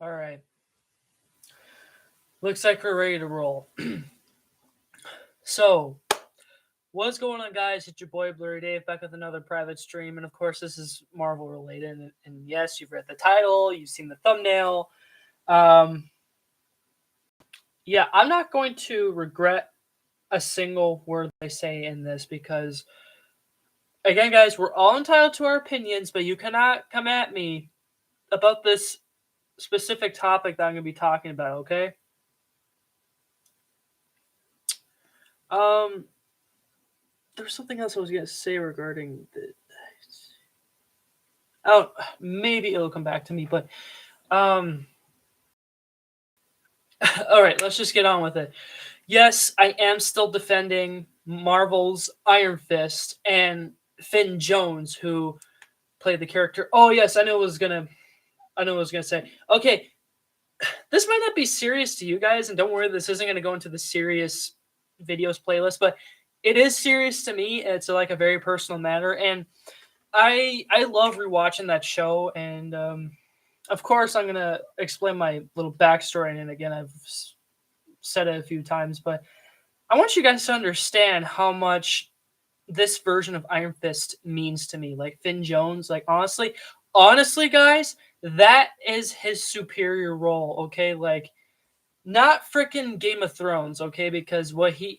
All right. Looks like we're ready to roll. So, what's going on, guys? It's your boy Blu-rayDave back with another private stream, and of course, this is Marvel related. And yes, you've read the title, you've seen the thumbnail. Um, yeah, I'm not going to regret a single word I say in this because, again, guys, we're all entitled to our opinions, but you cannot come at me about this specific topic that I'm going to be talking about. Okay. Um, there's something else I was going to say regarding the. Oh, maybe it'll come back to me, but um, all right, let's just get on with it. Yes, I am still defending Marvel's Iron Fist and Finn Jones, who played the character. Oh yes, I know what I was gonna say. Okay, this might not be serious to you guys, and don't worry, this isn't gonna go into the serious videos playlist, but it is serious to me. It's like a very personal matter, and I love rewatching that show, and of course I'm gonna explain my little backstory. And again, I've said it a few times, but I want you guys to understand how much this version of Iron Fist means to me. Like Finn Jones, like honestly, guys, that is his superior role. Okay, like not freaking Game of Thrones. Okay, because what he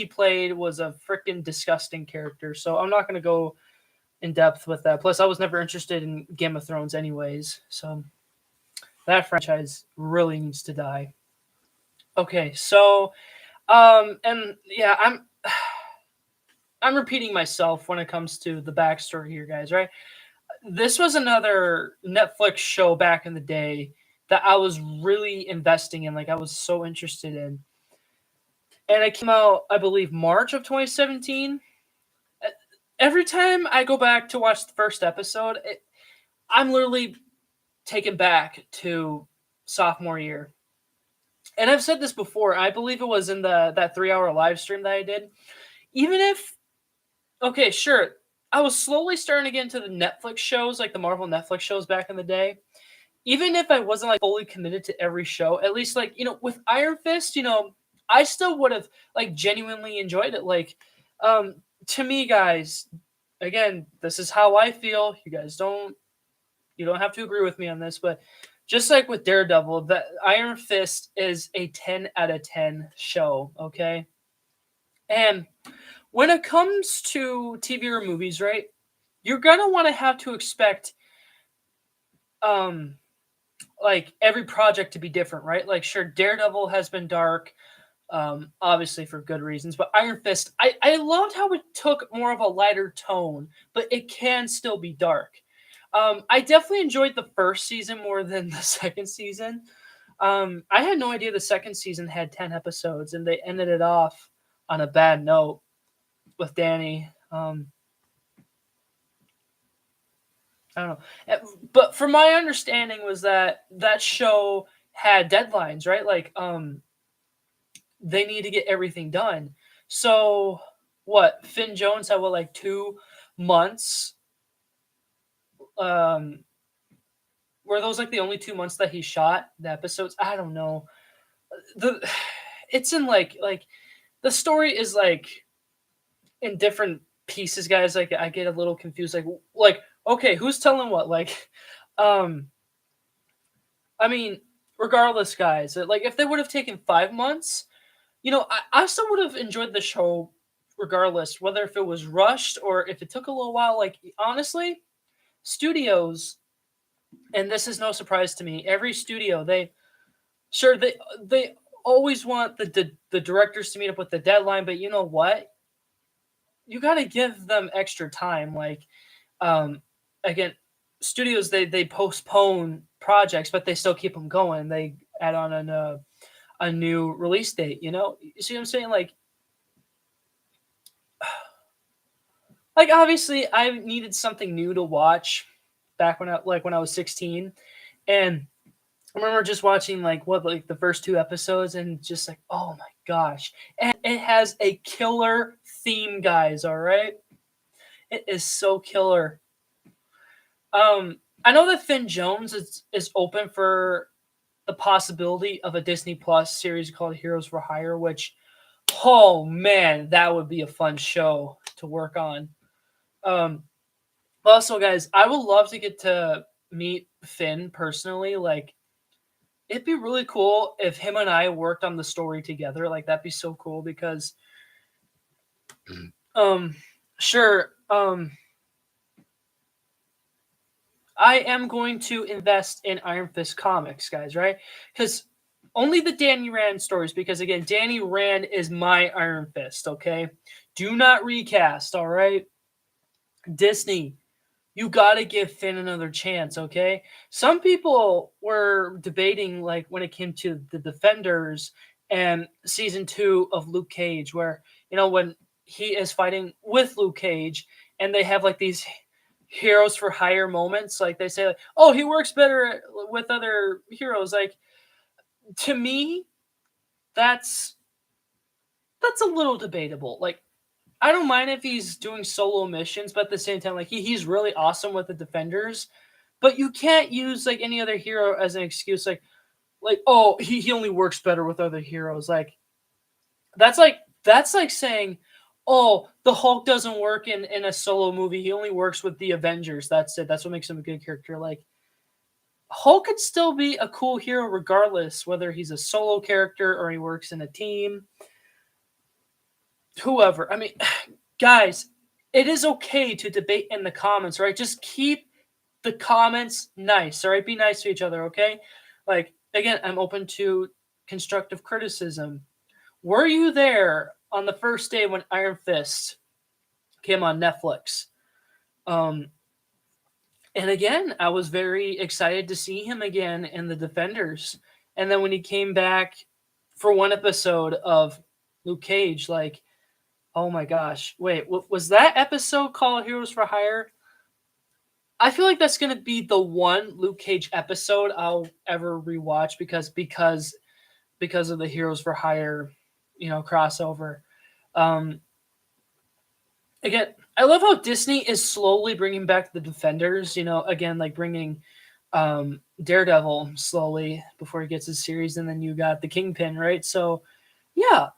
played was a freaking disgusting character. So I'm not gonna go in depth with that. Plus, I was never interested in Game of Thrones, anyways. So that franchise really needs to die. Okay, so and yeah, I'm repeating myself when it comes to the backstory here, guys. Right? This was another Netflix show back in the day that I was really investing in. Like I was so interested in, and it came out, I believe, March of 2017. Every time I go back to watch the first episode, I'm literally taken back to sophomore year. And I've said this before. I believe it was in the that 3 hour live stream that I did. Even if okay, sure, I was slowly starting to get into the Netflix shows, like the Marvel Netflix shows back in the day. Even if I wasn't like fully committed to every show, at least like with Iron Fist, I still would have like genuinely enjoyed it. Like, to me, guys, again, this is how I feel. You don't have to agree with me on this, but just like with Daredevil, that Iron Fist is a 10 out of 10 show. Okay, and when it comes to TV or movies, right, you're gonna want to have to expect um like every project to be different, right? Like sure, Daredevil has been dark, obviously for good reasons, but Iron Fist, I loved how it took more of a lighter tone, but it can still be dark. I definitely enjoyed the first season more than the second season. I had no idea the second season had 10 episodes, and they ended it off on a bad note with Danny. I don't know. But from my understanding was that that show had deadlines, right? Like they need to get everything done. So what? Finn Jones had what, like 2 months? Um were those like the only 2 months that he shot the episodes? I don't know. The it's in like the story is like in different pieces, guys. Like I get a little confused. Like okay, who's telling what? Like um I mean, regardless, guys, like if they would have taken 5 months, I still would have enjoyed the show regardless, whether if it was rushed or if it took a little while. Like honestly, studios, and this is no surprise to me, every studio they always want the directors to meet up with the deadline, but you know what? You got to give them extra time. Like again, studios they postpone projects, but they still keep them going. They add on a new release date. You see what I'm saying? Like obviously, I needed something new to watch back when I was 16, and I remember just watching like the first 2 episodes and just like, oh my gosh, and it has a killer theme, guys. All right, it is so killer. I know that Finn Jones is open for the possibility of a Disney Plus series called Heroes for Hire, which, oh man, that would be a fun show to work on. Um, Also, guys, I would love to get to meet Finn personally. Like, it'd be really cool if him and I worked on the story together. Like, that'd be so cool because, um, sure, I am going to invest in Iron Fist comics, guys, right? Because only the Danny Rand stories, because again, Danny Rand is my Iron Fist, okay? Do not recast, all right? Disney, you gotta give Finn another chance, okay? Some people were debating, like, when it came to the Defenders and season 2 of Luke Cage, where, when he is fighting with Luke Cage and they have like these heroes for hire moments, like they say, like, oh, he works better with other heroes. Like, to me, that's a little debatable. Like, I don't mind if he's doing solo missions, but at the same time, like he's really awesome with the Defenders. But you can't use like any other hero as an excuse, like oh he only works better with other heroes. Like that's like saying, oh, the Hulk doesn't work in a solo movie. He only works with the Avengers. That's it. That's what makes him a good character. Like Hulk could still be a cool hero regardless, whether he's a solo character or he works in a team. Whoever. I mean, guys, it is okay to debate in the comments, right? Just keep the comments nice, all right? Be nice to each other, okay? Like, again, I'm open to constructive criticism. Were you there on the first day when Iron Fist came on Netflix? Um, and again, I was very excited to see him again in the Defenders. And then when he came back for one episode of Luke Cage, like, oh my gosh. Wait, was that episode called Heroes for Hire? I feel like that's going to be the one Luke Cage episode I'll ever rewatch because of the Heroes for Hire, crossover. Um Again, I love how Disney is slowly bringing back the Defenders, again like bringing Daredevil slowly before he gets his series, and then you got the Kingpin, right? So, yeah,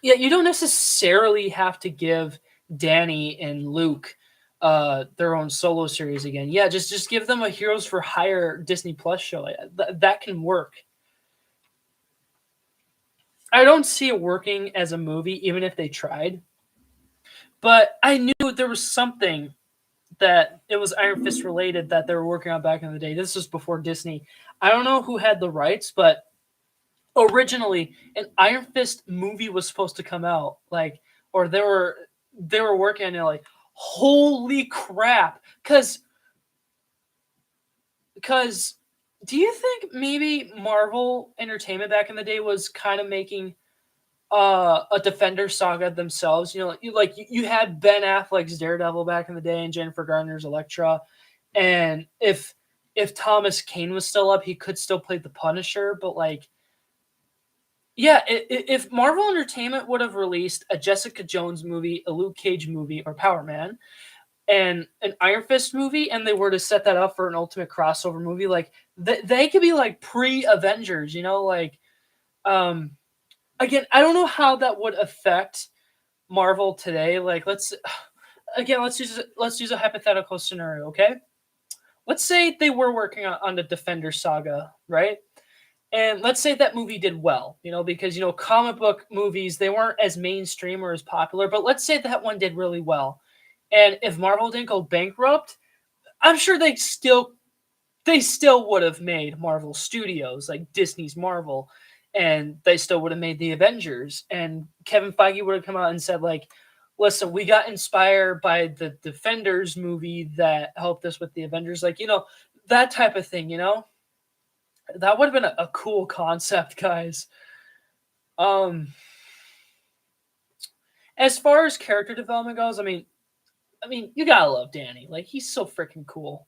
yeah, you don't necessarily have to give Danny and Luke their own solo series again. Yeah, just give them a Heroes for Hire Disney Plus show. That can work. I don't see it working as a movie, even if they tried. But I knew there was something that it was Iron Fist related that they were working on back in the day. This was before Disney. I don't know who had the rights, but originally an Iron Fist movie was supposed to come out, like, or they were working on it, like, holy crap, because do you think maybe Marvel Entertainment back in the day was kind of making a Defender saga themselves? You had Ben Affleck's Daredevil back in the day and Jennifer Garner's Elektra, and if Thomas Kane was still up, he could still play the Punisher, but like, yeah, if Marvel Entertainment would have released a Jessica Jones movie, a Luke Cage movie, or Power Man, and an Iron Fist movie, and they were to set that up for an ultimate crossover movie, like they could be like pre-Avengers, like, um, again, I don't know how that would affect Marvel today. Like, let's use a hypothetical scenario, okay? Let's say they were working on the Defender saga, right? And let's say that movie did well, because comic book movies, they weren't as mainstream or as popular, but let's say that one did really well. And if Marvel didn't go bankrupt, I'm sure they still would have made Marvel Studios, like Disney's Marvel, and they still would have made the Avengers. And Kevin Feige would have come out and said, like, listen, we got inspired by the Defenders movie that helped us with the Avengers, like, that type of thing. That would have been a cool concept, guys. Um, as far as character development goes, I mean, you gotta love Danny. Like, he's so freaking cool,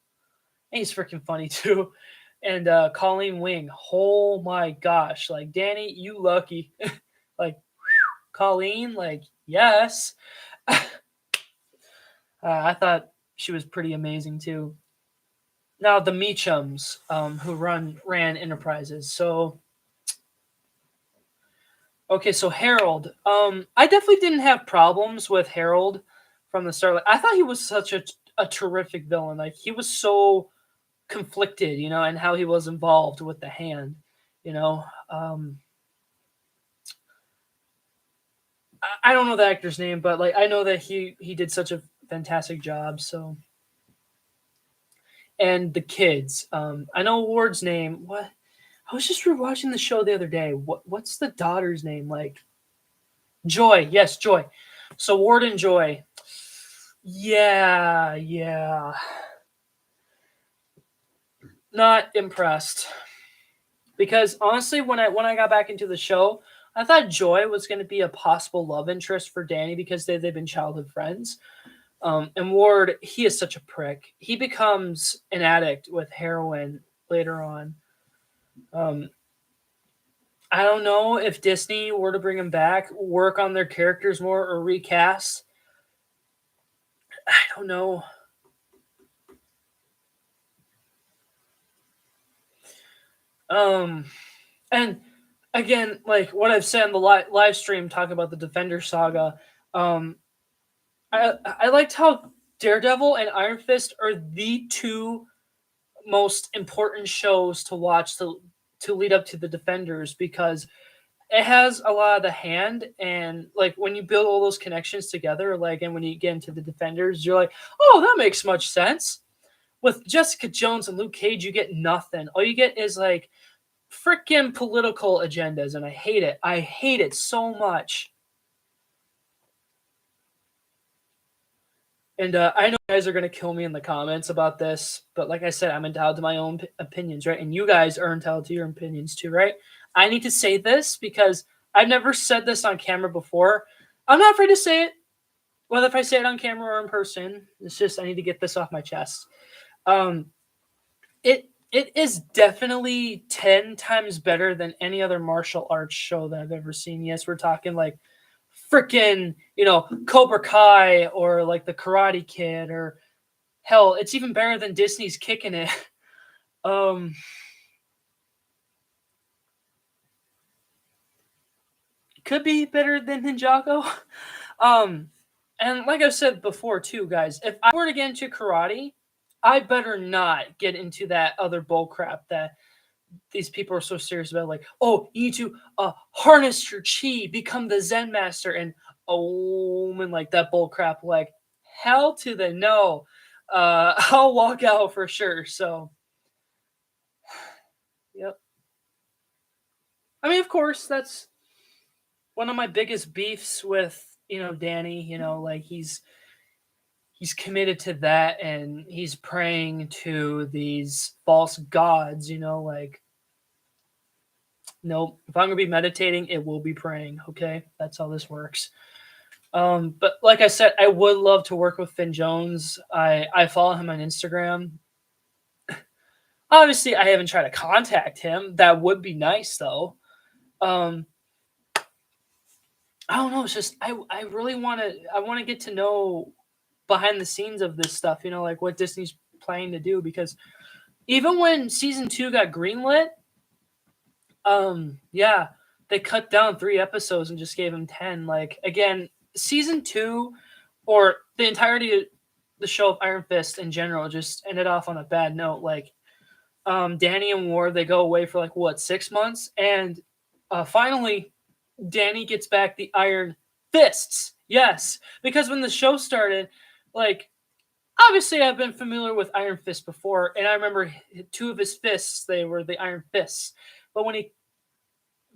and he's freaking funny too. And Colleen Wing, oh my gosh, like, Danny, you lucky. Like, Colleen, like, yes. I thought she was pretty amazing too. now the Meachums, who ran Enterprises. So okay, so Harold. I definitely didn't have problems with Harold from the start. Like, I thought he was such a terrific villain. Like he was so conflicted, and how he was involved with the hand. You know, I don't know the actor's name, but like I know that he did such a fantastic job. So, and the kids. I know Ward's name. What? I was just rewatching the show the other day. What's the daughter's name? Like Joy. Yes, Joy. So Ward and Joy. Yeah, yeah. Not impressed. Because honestly, when I got back into the show, I thought Joy was going to be a possible love interest for Danny because they've been childhood friends. And Ward, he is such a prick. He becomes an addict with heroin later on. Um, I don't know if Disney were to bring him back, work on their characters more, or recast. I don't know. And again, like what I've said in the live stream talking about the Defender saga, um, I liked how Daredevil and Iron Fist are the two most important shows to watch to lead up to the Defenders because it has a lot of the hand and like when you build all those connections together, like and when you get into the Defenders, you're like, oh, that makes much sense. With Jessica Jones and Luke Cage, you get nothing. All you get is like freaking political agendas, and I hate it. I hate it so much. And I know you guys are going to kill me in the comments about this, but like I said, I'm entitled to my own opinions, right? And you guys are entitled to your opinions too, right? I need to say this because I've never said this on camera before. I'm not afraid to say it, whether if I say it on camera or in person. It's just I need to get this off my chest. Um, it is definitely 10 times better than any other martial arts show that I've ever seen. Yes, we're talking like freaking, Cobra Kai or like the Karate Kid or hell, it's even better than Disney's Kicking It. Um could be better than Ninjago. Um and like I've said before too, guys, if I were to get into karate, I better not get into that other bull crap that these people are so serious about, like, oh, you need to harness your chi, become the Zen master, and and like that bull crap. Like, hell to the no. I'll walk out for sure. So, yep. I mean, of course, that's one of my biggest beefs with Danny. Like he's committed to that, and he's praying to these false gods. Like nope. If I'm gonna be meditating, it will be praying. Okay, that's how this works. But like I said, I would love to work with Finn Jones. I follow him on Instagram. Obviously, I haven't tried to contact him. That would be nice, though. Um, I don't know. It's just I really want to get to know behind the scenes of this stuff. Like what Disney's planning to do because even when season 2 got greenlit, yeah, they cut down 3 episodes and just gave him 10. Like again, season 2 or the entirety of the show of Iron Fist in general just ended off on a bad note. Like Danny and Ward, they go away for like what 6 months, and finally Danny gets back the Iron Fists. Yes, because when the show started, like obviously I've been familiar with Iron Fist before, and I remember 2 of his fists, they were the Iron Fists. But when he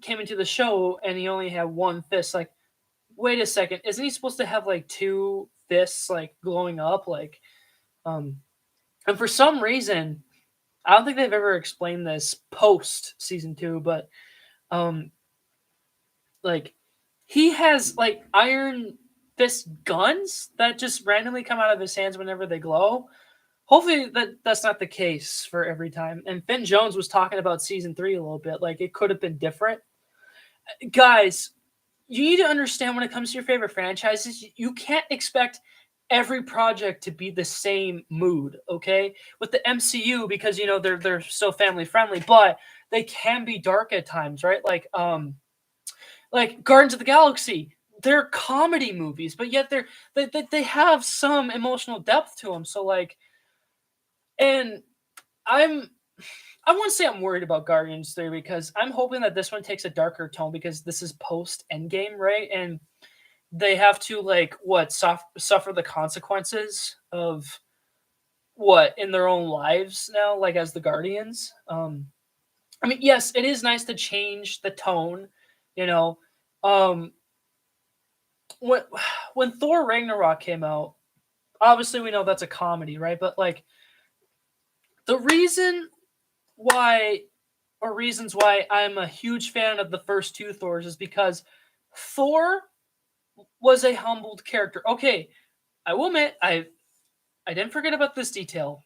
came into the show and he only had 1 fist, like, wait a second, isn't he supposed to have like 2 fists like glowing up? Like, and for some reason, I don't think they've ever explained this post season 2, but like he has like Iron Fist guns that just randomly come out of his hands whenever they glow. Hopefully that's not the case for every time. And Finn Jones was talking about season 3 a little bit. Like it could have been different. Guys, you need to understand when it comes to your favorite franchises, you can't expect every project to be the same mood, okay? With the MCU, because they're so family friendly, but they can be dark at times, right? Like Guardians of the Galaxy. They're comedy movies, but yet they have some emotional depth to them. So like, and I'm I wouldn't say I'm worried about Guardians 3 because I'm hoping that this one takes a darker tone because this is post Endgame, right? And they have to like what suffer the consequences of what in their own lives now, like as the Guardians. I mean, yes, it is nice to change the tone, you know. Um, when when Thor Ragnarok came out, obviously we know that's a comedy, right? But like the why reasons why I'm a huge fan of the first two Thors is because Thor was a humbled character. Okay, I will admit I didn't forget about this detail.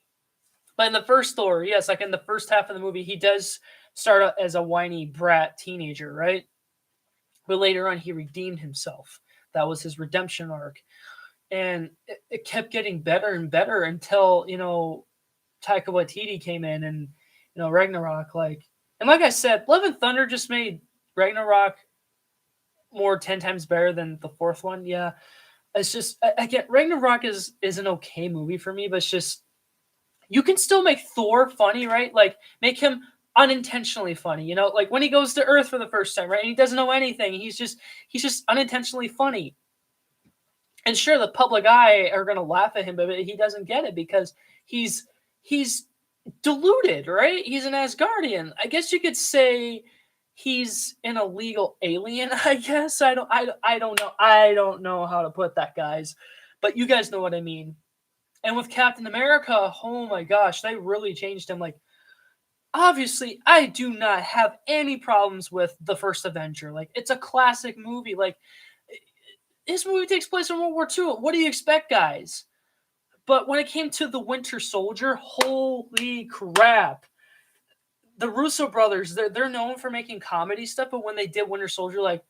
But in the first Thor, yes, like in the first half of the movie, he does start out as a whiny brat teenager, right? But later on, he redeemed himself. That was his redemption arc, and it kept getting better and better until Taika Waititi came in and Ragnarok, like I said, Love and Thunder just made Ragnarok more 10 times better than the fourth one. Yeah, it's just I get Ragnarok is an okay movie for me, but it's just you can still make Thor funny, right? Like make him unintentionally funny, like when he goes to Earth for the first time, right? And he doesn't know anything. He's just unintentionally funny. And sure, the public eye are gonna laugh at him, but he doesn't get it because he's deluded, right? He's an Asgardian. I guess you could say he's an illegal alien. I guess I don't know. I don't know how to put that, guys, but you guys know what I mean. And with Captain America, oh my gosh, they really changed him. Like, obviously, I do not have any problems with the first Avenger. Like, it's a classic movie. Like, this movie takes place in World War II. What do you expect, guys? But when it came to the Winter Soldier, holy crap. The Russo brothers, they're known for making comedy stuff, but when they did Winter Soldier, like,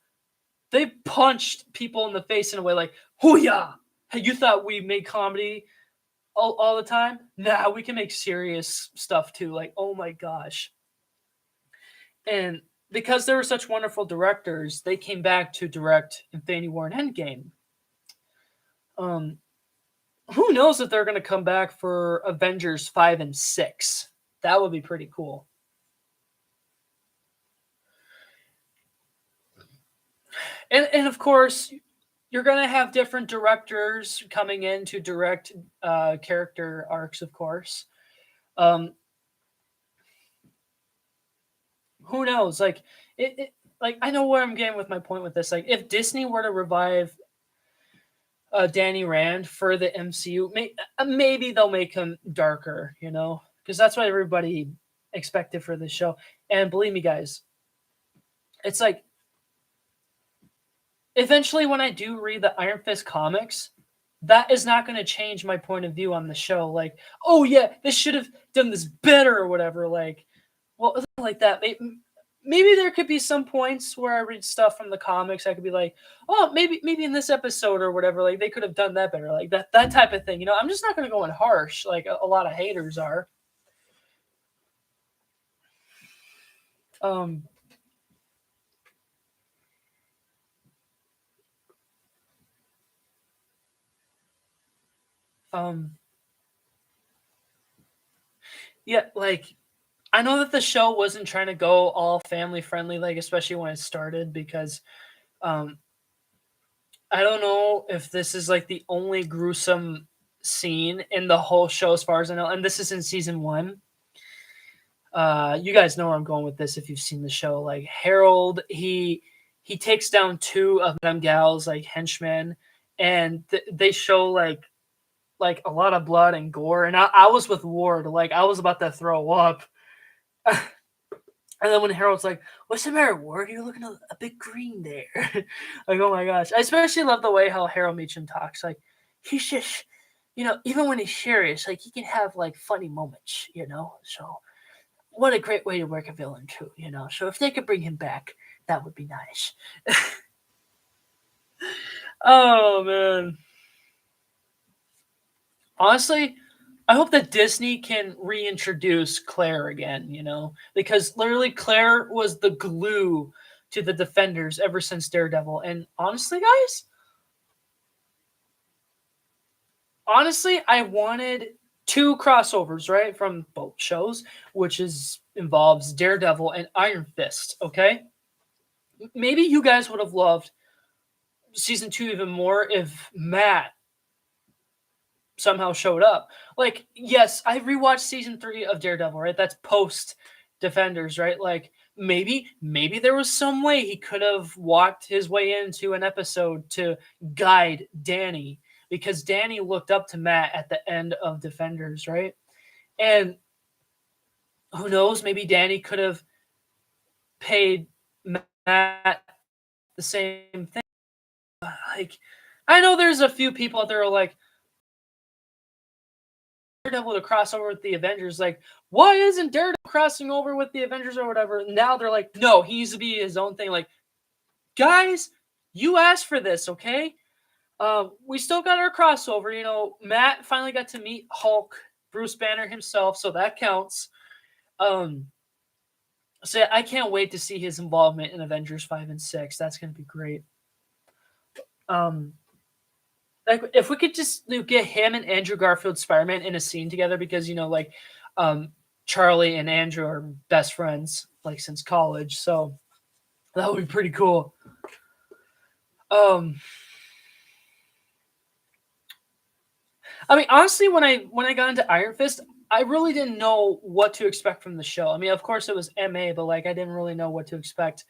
they punched people in the face in a way like, hoo-yah! Hey, you thought we made comedy all the time? Nah, we can make serious stuff too. Like, oh my gosh. And because they were such wonderful directors, they came back to direct Infinity War and Endgame. Um, who knows if they're going to come back for Avengers 5 and 6? That would be pretty cool. And of course, you're going to have different directors coming in to direct character arcs, of course. Who knows? Like like I know where I'm getting with my point with this. Like if Disney were to revive Danny Rand for the MCU, maybe they'll make him darker, because that's what everybody expected for this show. And believe me, guys, it's like eventually when I do read the Iron Fist comics, that is not going to change my point of view on the show. Like, oh yeah, this should have done this better or whatever. Like, well, like that. Maybe there could be some points where I read stuff from the comics. I could be like, oh, maybe in this episode or whatever, like they could have done that better, like that type of thing. I'm just not going to go in harsh like a lot of haters are. Um, um, yeah, like I know that the show wasn't trying to go all family friendly, like especially when it started, because um, I don't know if this is like the only gruesome scene in the whole show as far as I know, and this is in season 1. You guys know where I'm going with this if you've seen the show. Like Harold, he takes down 2 of them gals like henchmen, and they show like a lot of blood and gore. And I was with Ward, like I was about to throw up. And then when Harold's like, "What's the matter, Ward? You're looking a bit green there." Like, oh my gosh. I especially love the way how Harold Meacham talks. Like, he's just, even when he's serious, like, he can have, like, funny moments, So, what a great way to work a villain, too, So, if they could bring him back, that would be nice. Oh, man. Honestly, I hope that Disney can reintroduce Claire again, because literally Claire was the glue to the Defenders ever since Daredevil. And honestly, I wanted two crossovers, right, from both shows, which is involves Daredevil and Iron Fist, okay? Maybe you guys would have loved season 2 even more if Matt somehow showed up. Like, yes, I rewatched season 3 of Daredevil, right? That's post Defenders, right? Like maybe there was some way he could have walked his way into an episode to guide Danny, because Danny looked up to Matt at the end of Defenders, right? And who knows, maybe Danny could have paid Matt the same thing. Like, I know there's a few people out there who are like, Daredevil to cross over with the Avengers. Like, why isn't Daredevil crossing over with the Avengers or whatever? Now they're like, no, he needs to be his own thing. Like, guys, you asked for this, okay? We still got our crossover. Matt finally got to meet Hulk, Bruce Banner himself, so that counts. So I can't wait to see his involvement in Avengers 5 and 6. That's going to be great. Like, if we could just get him and Andrew Garfield Spider-Man in a scene together, because Charlie and Andrew are best friends like since college, so that would be pretty cool. I mean, honestly, when I got into Iron Fist, I really didn't know what to expect from the show. I mean, of course it was MA, but like I didn't really know what to expect.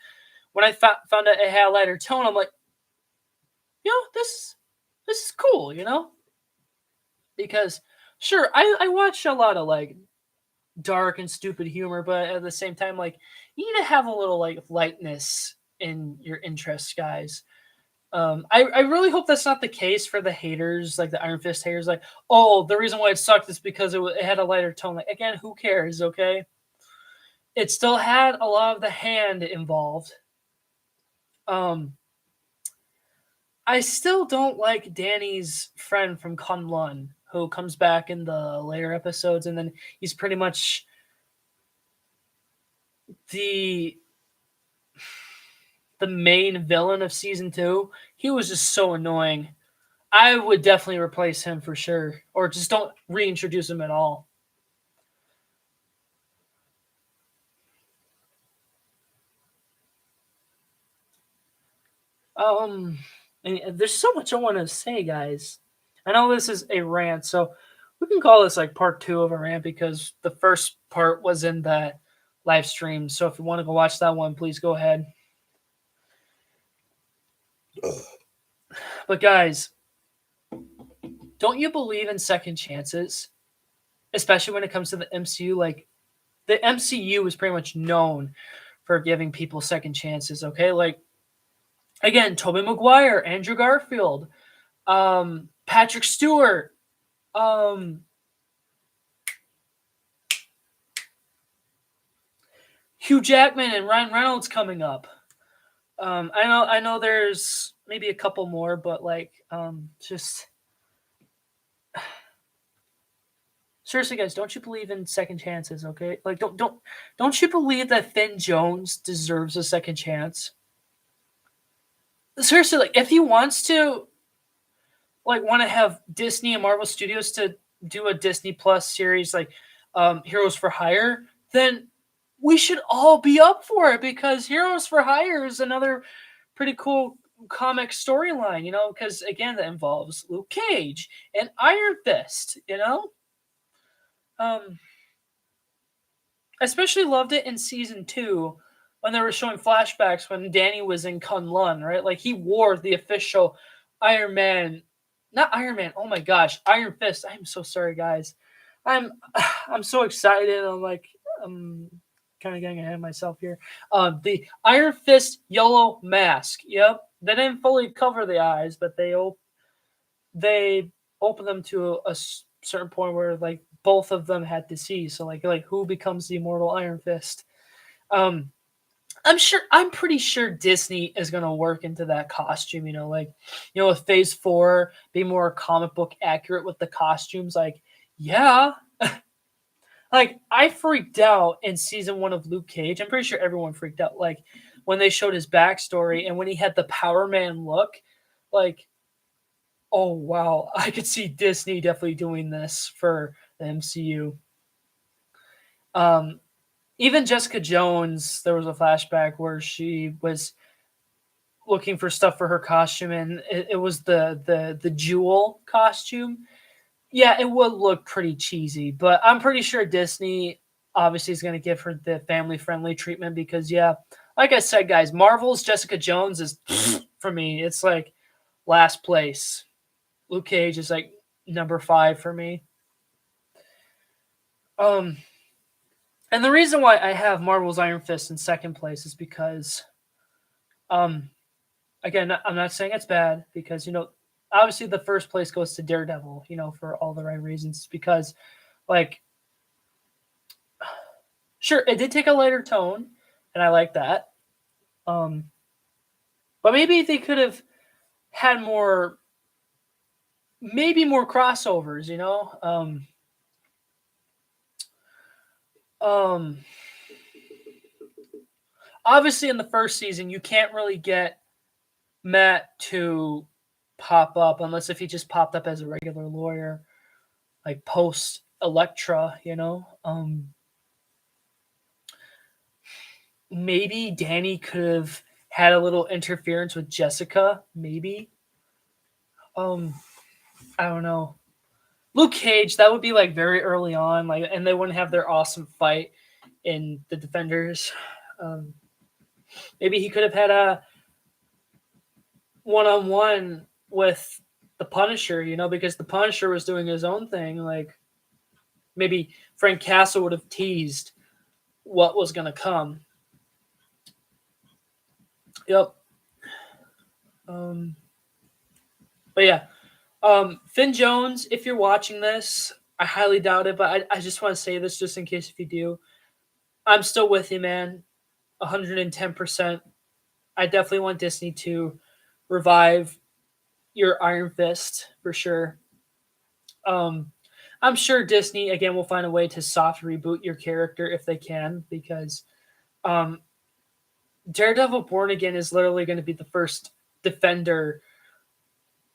When I found out it had a lighter tone, I'm like, this is cool, because sure, I watch a lot of like dark and stupid humor, but at the same time, like, you need to have a little like lightness in your interests, guys. I really hope that's not the case for the haters, like the Iron Fist haters. Like, oh, the reason why it sucked is because it had a lighter tone. Like, again, who cares? Okay, it still had a lot of the hand involved. I still don't like Danny's friend from Kunlun, who comes back in the later episodes, and then he's pretty much the main villain of season 2. He was just so annoying. I would definitely replace him for sure, or just don't reintroduce him at all. And there's so much I want to say, guys. I know this is a rant, so we can call this like part 2 of a rant, because the first part was in the live stream. So if you want to go watch that one, please go ahead. But guys, don't you believe in second chances? Especially when it comes to the MCU. Like, the MCU is pretty much known for giving people second chances, okay? Like, again, Tobey Maguire, Andrew Garfield, Patrick Stewart, Hugh Jackman and Ryan Reynolds coming up. I know there's maybe a couple more, but like, just seriously, guys, don't you believe in second chances? Okay, like, don't you believe that Finn Jones deserves a second chance? Seriously, like, if he wants to, like, want to have Disney and Marvel Studios to do a Disney Plus series like Heroes for Hire, then we should all be up for it, because Heroes for Hire is another pretty cool comic storyline, because again, that involves Luke Cage and Iron Fist, I especially loved it in season 2 when they were showing flashbacks when Danny was in Kunlun, right? Like, he wore the official Iron Man, not Iron Man. Oh my gosh, Iron Fist. I'm so sorry, guys. I'm so excited. I'm kind of getting ahead of myself here. The Iron Fist yellow mask. Yep, they didn't fully cover the eyes, but they opened them to a certain point where like both of them had to see. So like who becomes the immortal Iron Fist? I'm pretty sure Disney is gonna work into that costume, like, with phase four, be more comic book accurate with the costumes. Like, yeah. Like, I freaked out in season one of Luke Cage. I'm pretty sure everyone freaked out. Like, when they showed his backstory and when he had the Power Man look, like, oh wow, I could see Disney definitely doing this for the MCU. Um, Even Jessica Jones, there was a flashback where she was looking for stuff for her costume, and it was the jewel costume. Yeah, it would look pretty cheesy, but I'm pretty sure Disney obviously is going to give her the family friendly treatment because, yeah, like I said, guys, Marvel's Jessica Jones is for me. It's like last place. Luke Cage is like number 5 for me. And the reason why I have Marvel's Iron Fist in second place is because, again, I'm not saying it's bad because, obviously the first place goes to Daredevil, for all the right reasons. Because, like, sure, it did take a lighter tone, and I like that. But maybe they could have had maybe more crossovers, Obviously, in the first season, you can't really get Matt to pop up unless if he just popped up as a regular lawyer, like post Elektra, Maybe Danny could have had a little interference with Jessica, maybe. I don't know. Luke Cage, that would be like very early on, like, and they wouldn't have their awesome fight in the Defenders. Maybe he could have had a one-on-one with the Punisher, because the Punisher was doing his own thing. Like, maybe Frank Castle would have teased what was going to come. Yep. But yeah, Finn Jones, if you're watching this, I highly doubt it, but I just want to say this just in case if you do. I'm still with you, man. 110%. I definitely want Disney to revive your Iron Fist for sure. I'm sure Disney again will find a way to soft reboot your character if they can, because Daredevil Born Again is literally going to be the first Defender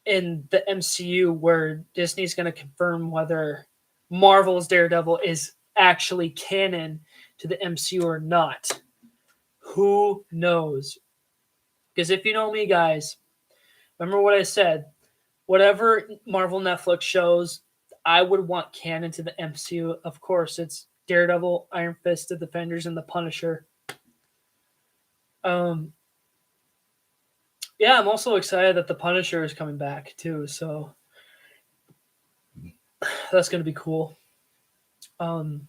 in the MCU where Disney's going to confirm whether Marvel's Daredevil is actually canon to the MCU or not. Who knows? Because if you know me, guys, remember what I said. Whatever Marvel Netflix shows, I would want canon to the MCU. Of course, it's Daredevil, Iron Fist, the Defenders, and the Punisher. Yeah, I'm also excited that the Punisher is coming back too. So that's gonna be cool. But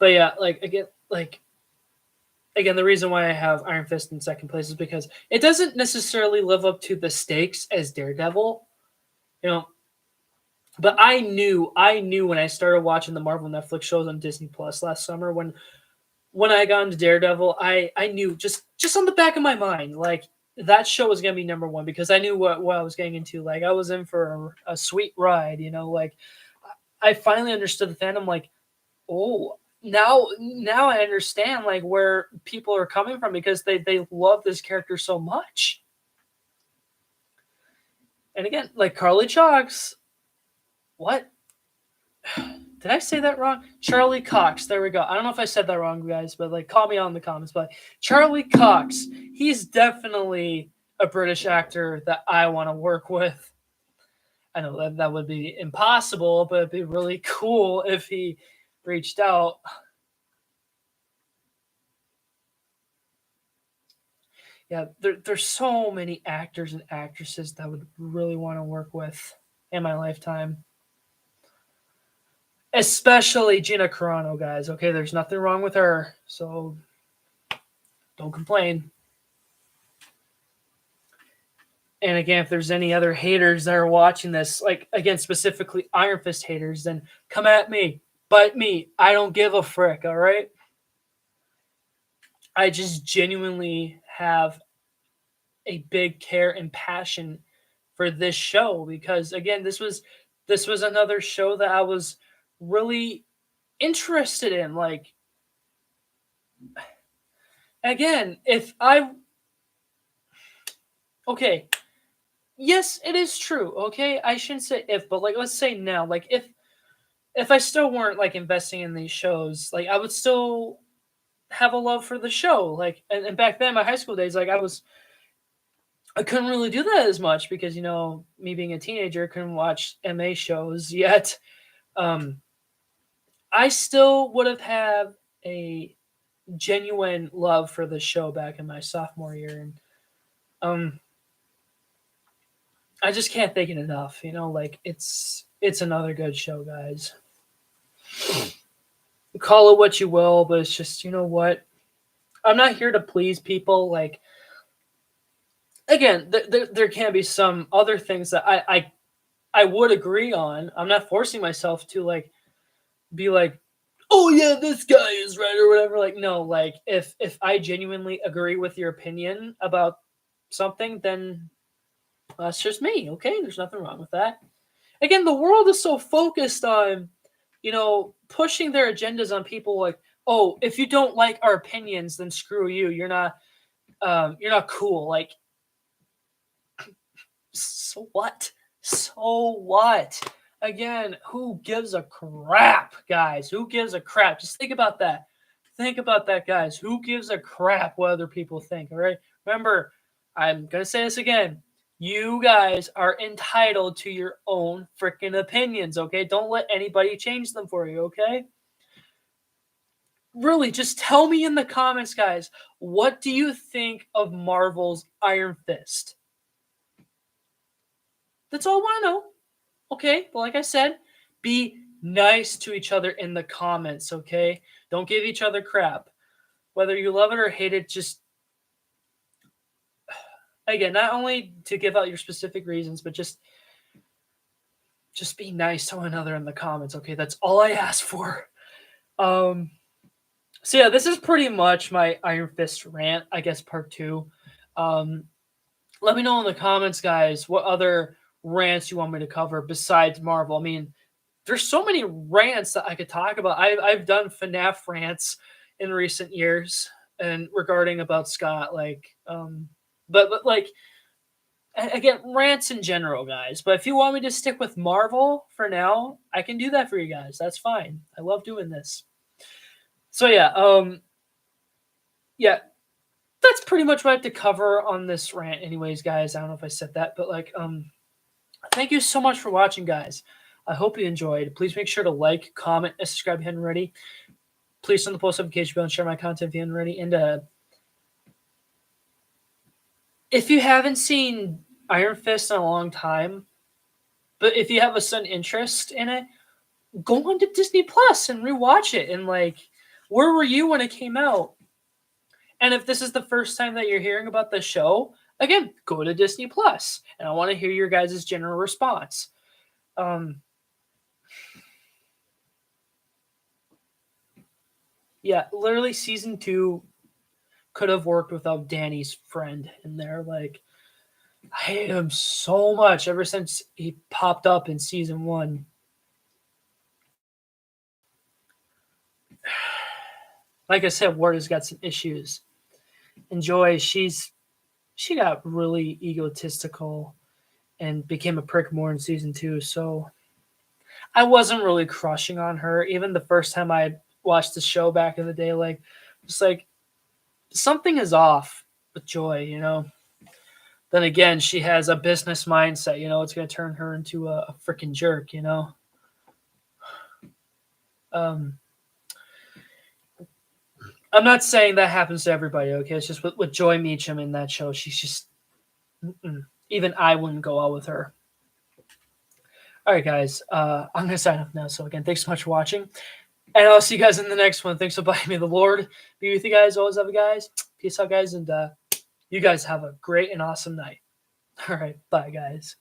yeah, again, the reason why I have Iron Fist in second place is because it doesn't necessarily live up to the stakes as Daredevil, But I knew when I started watching the Marvel Netflix shows on Disney Plus last summer when I got into Daredevil, I knew just on the back of my mind, like, that show was gonna be number one because I knew what I was getting into. Like, I was in for a sweet ride, Like, I finally understood the fandom. Like, oh, now I understand like where people are coming from because they love this character so much. And again, like Carly Cox, what? Did I say that wrong? Charlie Cox. There we go. I don't know if I said that wrong, guys, but like, call me out in the comments. But Charlie Cox, he's definitely a British actor that I want to work with. I know that would be impossible, but it'd be really cool if he reached out. Yeah, there's so many actors and actresses that I would really want to work with in my lifetime. Especially Gina Carano, guys. Okay, there's nothing wrong with her, so don't complain. And again, if there's any other haters that are watching this, like, again, specifically Iron Fist haters, then come at me, bite me. I don't give a frick, all right? I just genuinely have a big care and passion for this show because again, this was another show that I was really interested in. Like again, if I okay, yes, it is true. Okay, I shouldn't say if, but like let's say now, like if I still weren't like investing in these shows, like I would still have a love for the show. Like and back then, my high school days, like I couldn't really do that as much because me being a teenager, couldn't watch MA shows yet. Um, I still would have had a genuine love for the show back in my sophomore year, and um, I just can't thank it enough. Like it's another good show, guys. Call it what you will, but it's just what I'm not here to please people. Like again, there can be some other things that I would agree on. I'm not forcing myself to like be like, oh yeah, this guy is right or whatever. Like no, like if I genuinely agree with your opinion about something, then that's just me. Okay, there's nothing wrong with that. Again, the world is so focused on pushing their agendas on people like, oh, if you don't like our opinions, then screw you. You're not cool. Like, so what? So what? Again, who gives a crap, guys? Who gives a crap? Just think about that. Think about that, guys. Who gives a crap what other people think? All right. Remember, I'm gonna say this again. You guys are entitled to your own freaking opinions. Okay. Don't let anybody change them for you. Okay. Really, just tell me in the comments, guys. What do you think of Marvel's Iron Fist? That's all I want to know. Okay, but like I said, be nice to each other in the comments, okay? Don't give each other crap. Whether you love it or hate it, just again, not only to give out your specific reasons, but just be nice to one another in the comments, okay? That's all I ask for. So yeah, this is pretty much my Iron Fist rant, I guess part 2. Let me know in the comments, guys, what other rants you want me to cover besides Marvel. I mean, there's so many rants that I could talk about. I've done FNAF rants in recent years and regarding about Scott, like, but like again, rants in general, guys. But if you want me to stick with Marvel for now, I can do that for you guys. That's fine. I love doing this. So yeah, that's pretty much what I have to cover on this rant, anyways, guys. I don't know if I said that, but like, thank you so much for watching, guys. I hope you enjoyed. Please make sure to like, comment, and subscribe if you haven't already. Please turn the post notification bell and share my content if you haven't already. And if you haven't seen Iron Fist in a long time, but if you have a sudden interest in it, go on to Disney Plus and rewatch it. And like, where were you when it came out? And if this is the first time that you're hearing about the show, again, go to Disney Plus, and I want to hear your guys' general response. Yeah, literally season 2 could have worked without Danny's friend in there. Like, I hate him so much ever since he popped up in season 1. Like I said, Ward has got some issues. And Joy, she got really egotistical and became a prick more in season 2. So I wasn't really crushing on her. Even the first time I watched the show back in the day, like, just like something is off with Joy, Then again, she has a business mindset, it's going to turn her into a freaking jerk, I'm not saying that happens to everybody, okay? It's just with Joy Meacham in that show. She's just, even I wouldn't go out with her. All right, guys. I'm going to sign off now. So again, thanks so much for watching. And I'll see you guys in the next one. Thanks for buying me. The Lord be with you guys. Always love you guys. Peace out, guys. And you guys have a great and awesome night. All right. Bye, guys.